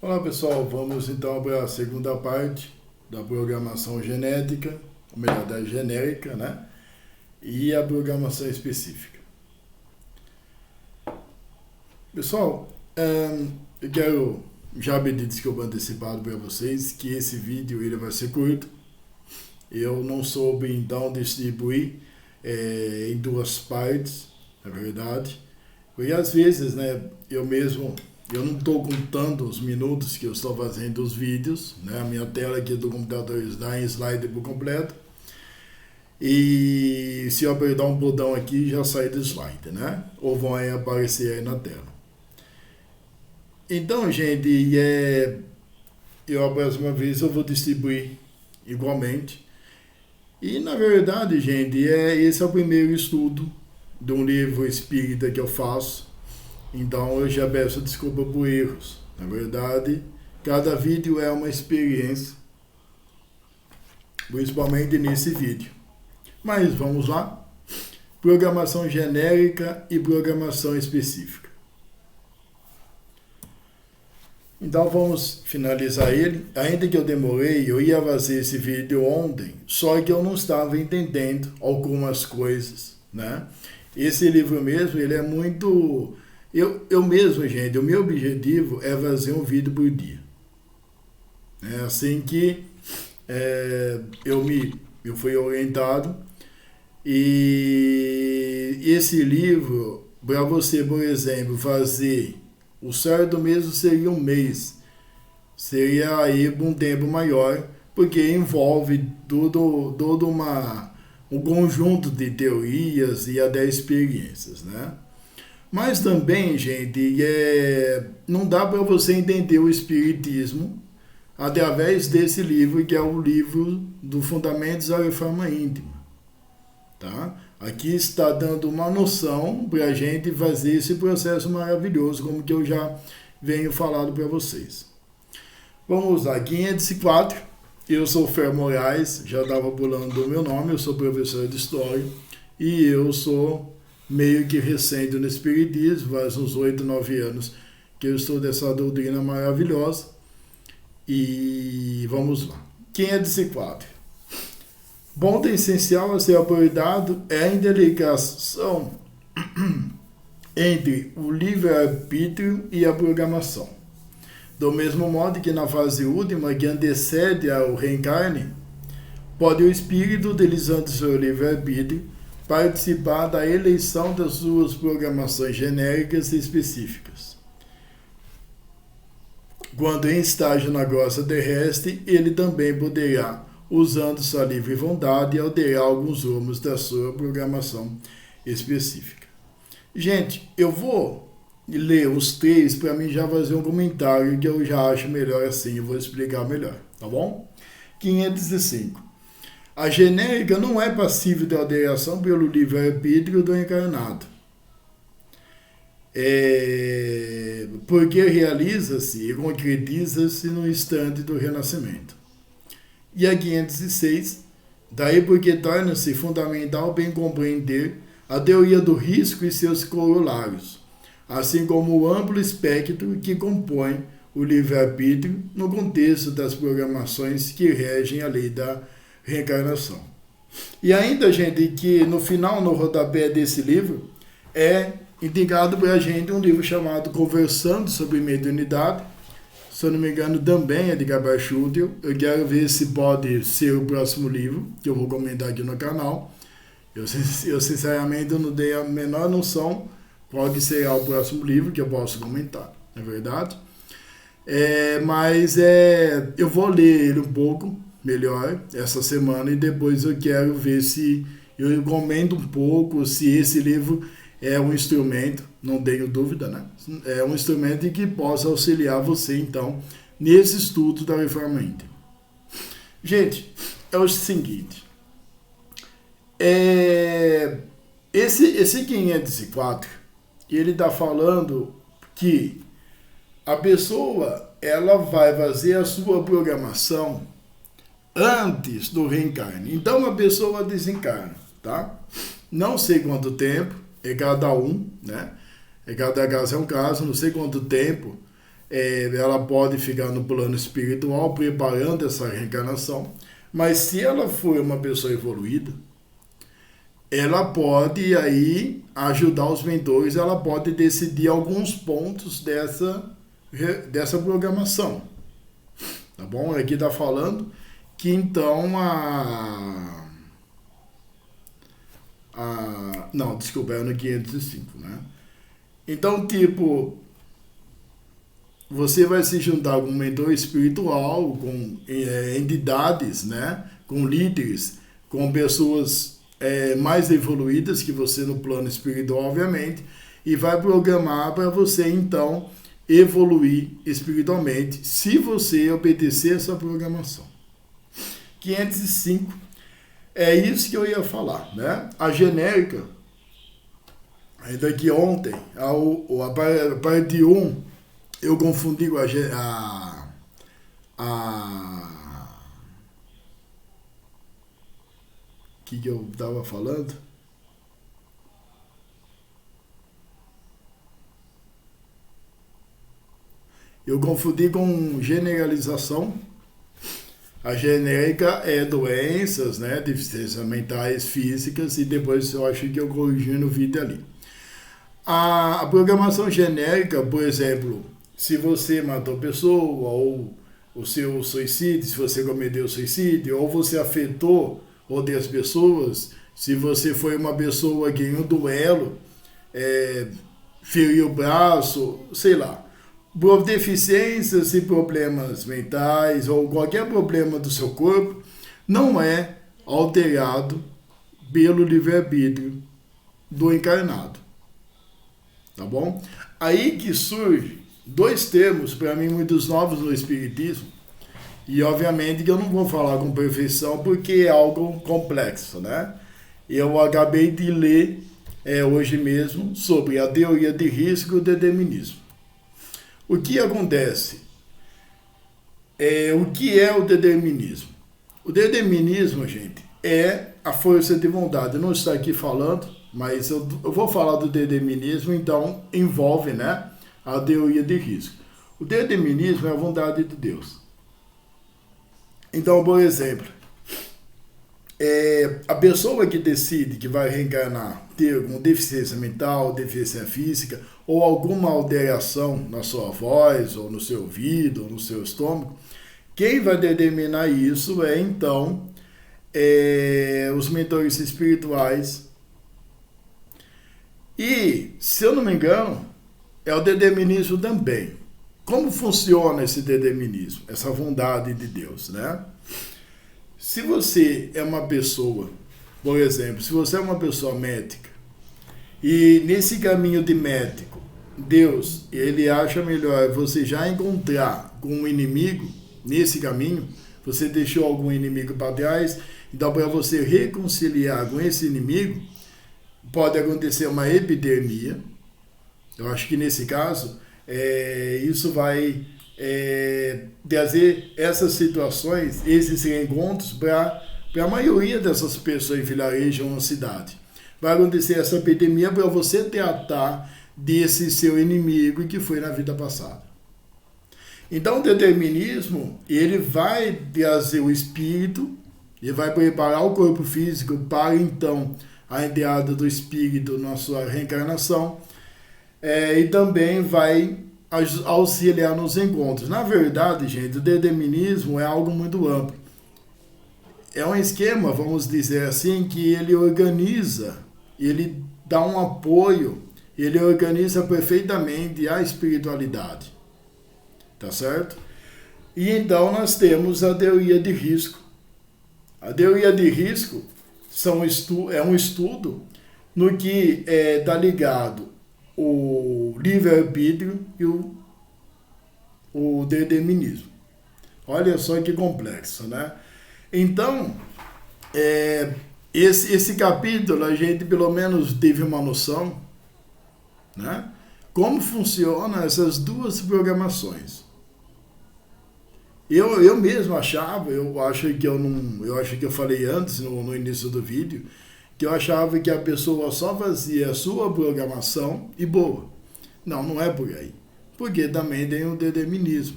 Olá pessoal, vamos então para a segunda parte da programação genética, ou melhor, da genérica, né? E a programação específica. Pessoal, eu quero já pedir desculpa antecipado para vocês que esse vídeo ele vai ser curto. Eu não soube então distribuir em duas partes, na verdade. Porque às vezes, né, eu não estou contando os minutos que eu estou fazendo os vídeos, né? A minha tela aqui do computador está em slide por completo. E se eu apertar um botão aqui, já sai do slide, né? Ou vão aí aparecer aí na tela. Então, gente, a próxima vez eu vou distribuir igualmente. E na verdade, gente, esse é o primeiro estudo de um livro espírita que eu faço. Então eu já peço desculpa por erros. Na verdade, cada vídeo é uma experiência, principalmente nesse vídeo. Mas vamos lá. Programação genérica e programação específica. Então vamos finalizar ele. Ainda que eu demorei, eu ia fazer esse vídeo ontem, só que eu não estava entendendo algumas coisas, né? Esse livro mesmo, ele é muito... Eu mesmo, gente, o meu objetivo é fazer um vídeo por dia. É assim que eu fui orientado. E esse livro, para você, por exemplo, fazer o certo mesmo seria um mês. Seria aí um tempo maior, porque envolve todo um conjunto de teorias e até experiências, né? Mas também, gente, não dá para você entender o Espiritismo através desse livro, que é o livro do Fundamentos da Reforma Íntima. Tá? Aqui está dando uma noção para a gente fazer esse processo maravilhoso, como que eu já venho falando para vocês. Vamos lá, 504. Eu sou Fer Moraes, já estava pulando o meu nome, eu sou professor de História e eu sou meio que recente no Espiritismo, faz uns 8, 9 anos que eu estudo essa doutrina maravilhosa. E vamos lá. 504. Ponto essencial a ser abordado é a interligação entre o livre-arbítrio e a programação. Do mesmo modo que na fase última, que antecede ao reencarne, pode o espírito, utilizando seu livre-arbítrio, participar da eleição das suas programações genéricas e específicas. Quando em estágio na crosta terrestre, ele também poderá, usando sua livre vontade, alterar alguns rumos da sua programação específica. Gente, eu vou ler os três para mim já fazer um comentário que eu já acho melhor assim, eu vou explicar melhor, tá bom? 505. A genérica não é passível de alteração pelo livre-arbítrio do encarnado. Porque realiza-se e concretiza-se no instante do renascimento. E a 506, daí porque torna-se fundamental bem compreender a teoria do risco e seus corolários, assim como o amplo espectro que compõe o livre-arbítrio no contexto das programações que regem a lei da reencarnação. E ainda, gente, que no final, no rodapé desse livro, é indicado para a gente um livro chamado Conversando sobre Mediunidade. Se eu não me engano, também é de Gabriel Schutel. Eu quero ver se pode ser o próximo livro, que eu vou comentar aqui no canal. Eu sinceramente não dei a menor noção qual que será o próximo livro que eu posso comentar, não é verdade? Mas eu vou ler ele um pouco melhor essa semana e depois eu quero ver se eu comento um pouco se esse livro é um instrumento, não tenho dúvida, né? É um instrumento que possa auxiliar você, então, nesse estudo da reforma íntima. Gente, é o seguinte. Esse 504, ele está falando que a pessoa, ela vai fazer a sua programação antes do reencarne. Então, a pessoa desencarna, tá? Não sei quanto tempo, é cada um, né? Cada caso é um caso, não sei quanto tempo ela pode ficar no plano espiritual preparando essa reencarnação, mas se ela for uma pessoa evoluída, ela pode aí ajudar os mentores, ela pode decidir alguns pontos dessa programação. Tá bom? Aqui está falando que então não, desculpa, é no 505, né? Então, tipo, você vai se juntar com um mentor espiritual, com entidades, né? Com líderes, com pessoas mais evoluídas que você no plano espiritual, obviamente, e vai programar para você, então, evoluir espiritualmente, se você obedecer essa programação. 505, é isso que eu ia falar, né? A genérica, ainda que ontem, a parte de 1, eu confundi com que eu estava falando? Eu confundi com generalização. A genérica é doenças, né, deficiências mentais, físicas, e depois eu acho que eu corrigi no vídeo ali. A programação genérica, por exemplo, se você matou pessoa, ou o seu suicídio, se você cometeu suicídio, ou você afetou outras pessoas, se você foi uma pessoa que em um duelo feriu o braço, sei lá, por deficiências e problemas mentais ou qualquer problema do seu corpo, não é alterado pelo livre-arbítrio do encarnado. Tá bom? Aí que surge 2 termos, para mim, muito novos no Espiritismo, e obviamente que eu não vou falar com perfeição porque é algo complexo, né? Eu acabei de ler hoje mesmo sobre a teoria de risco e o determinismo. O que acontece? O que é o determinismo? O determinismo, gente, é a força de vontade. Eu não estou aqui falando, mas eu vou falar do determinismo, então envolve, né, a teoria de risco. O determinismo é a vontade de Deus. Então, por exemplo, a pessoa que decide que vai reencarnar, ter alguma deficiência mental, deficiência física, ou alguma alteração na sua voz, ou no seu ouvido, ou no seu estômago, quem vai determinar isso então, os mentores espirituais. E, se eu não me engano, é o determinismo também. Como funciona esse determinismo? Essa vontade de Deus, né? Se você é uma pessoa, por exemplo, se você é uma pessoa médica, e nesse caminho de médico, Deus, ele acha melhor você já encontrar com um inimigo nesse caminho, você deixou algum inimigo para trás, então para você reconciliar com esse inimigo, pode acontecer uma epidemia. Eu acho que nesse caso, isso vai trazer essas situações, esses reencontros para a maioria dessas pessoas em vilarejo ou na cidade. Vai acontecer essa epidemia para você tratar desse seu inimigo que foi na vida passada. Então o determinismo, ele vai trazer o espírito, ele vai preparar o corpo físico para então a entrada do espírito na sua reencarnação, e também vai auxiliar nos encontros. Na verdade, gente, o determinismo é algo muito amplo. É um esquema, vamos dizer assim, que ele organiza, ele dá um apoio, ele organiza perfeitamente a espiritualidade. Tá certo? E então nós temos a teoria de risco. A teoria de risco é um estudo no que está ligado o livre-arbítrio e o determinismo. Olha só que complexo, né? Então, esse capítulo a gente pelo menos teve uma noção, né? Como funcionam essas 2 programações. Eu mesmo achava, eu acho que eu falei antes no início do vídeo, que eu achava que a pessoa só fazia a sua programação e boa. Não, não é por aí. porque também tem o determinismo.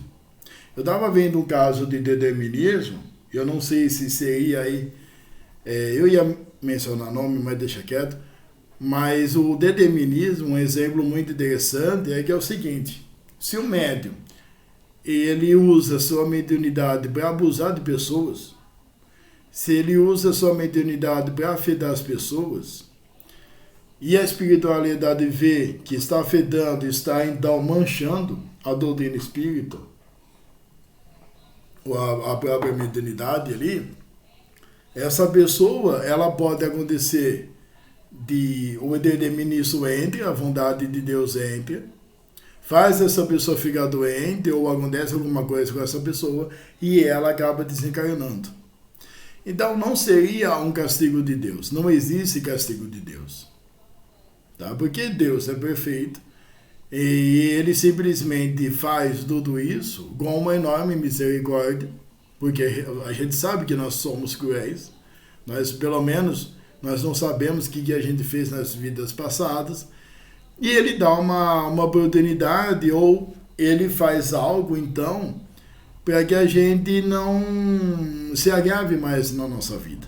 Eu estava vendo um caso de determinismo, eu não sei se seria aí, eu ia mencionar nome, mas deixa quieto, mas o determinismo, um exemplo muito interessante, é que é o seguinte: se o médium ele usa sua mediunidade para abusar de pessoas, se ele usa sua mediunidade para afetar as pessoas, e a espiritualidade vê que está afetando, está então manchando a doutrina espírita, ou a própria mediunidade ali, essa pessoa, ela pode acontecer o determinismo entre, a vontade de Deus entre, faz essa pessoa ficar doente ou acontece alguma coisa com essa pessoa e ela acaba desencarnando. Então não seria um castigo de Deus, não existe castigo de Deus, tá? Porque Deus é perfeito e ele simplesmente faz tudo isso com uma enorme misericórdia, porque a gente sabe que nós somos cruéis, mas pelo menos nós não sabemos o que a gente fez nas vidas passadas, e ele dá uma oportunidade, ou ele faz algo, então, para que a gente não se agrave mais na nossa vida.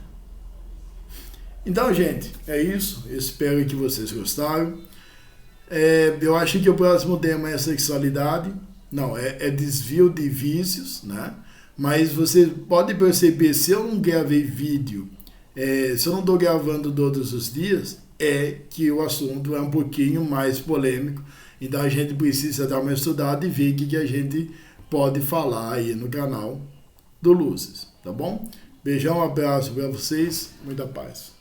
Então, gente, é isso. Eu espero que vocês gostaram. Eu acho que o próximo tema é sexualidade. Não, é desvio de vícios, né? Mas você pode perceber, se eu não gravei vídeo, se eu não estou gravando todos os dias, é que o assunto é um pouquinho mais polêmico. Então a gente precisa dar uma estudada e ver o que a gente pode falar aí no canal do Luzes, tá bom? Beijão, um abraço para vocês, muita paz.